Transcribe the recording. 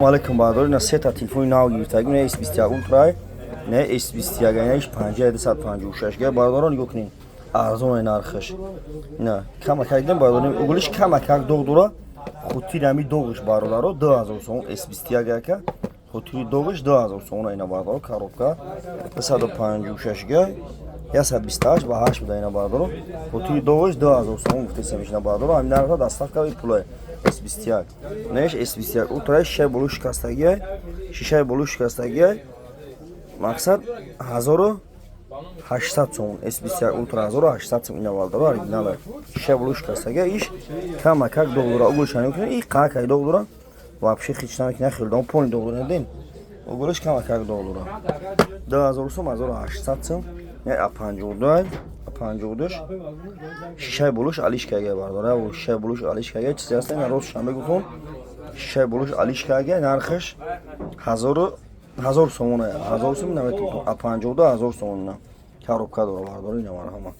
Алейкум бардори на сета телефони нав гирифтагӣ не S21 Ultra не S21 иш 5256 га бардорон нигоҳ кунед арзони нархаш на камакак дем бардорим угулиш камакак догдура хутир ами догш бародаро 2000 сом S21 ка хутир догш 2000 сом ина бардаро коробка 256 га 128 ба 8 буда ина бардаро хутир догш 2000 сом гуфтесам ина бардаро ами нарха доставка пулай S21 неш S21 Ultra шишаи болу шикастагӣ шишаи болу шикастагӣ мақсад 1800 сом S21 Ultra 1800 сом ина бардаро оригинал шишаи болу шикастагӣ иш камакак догдура угулшани мекунед и қакай догдура вообще хич намекунед хелдон пони догдура дем угулш камакак догдура 2000 сом 1800 сом не а 52 52 шишаи болуш алишкаga бардора шишаи болуш алишкаga чизи аст ин ростшан бегӯфам шишаи болуш алишкаga нархаш 1000 сом 1000 сом наметон а 52 1000 сом коробка дора бардора ина марҳама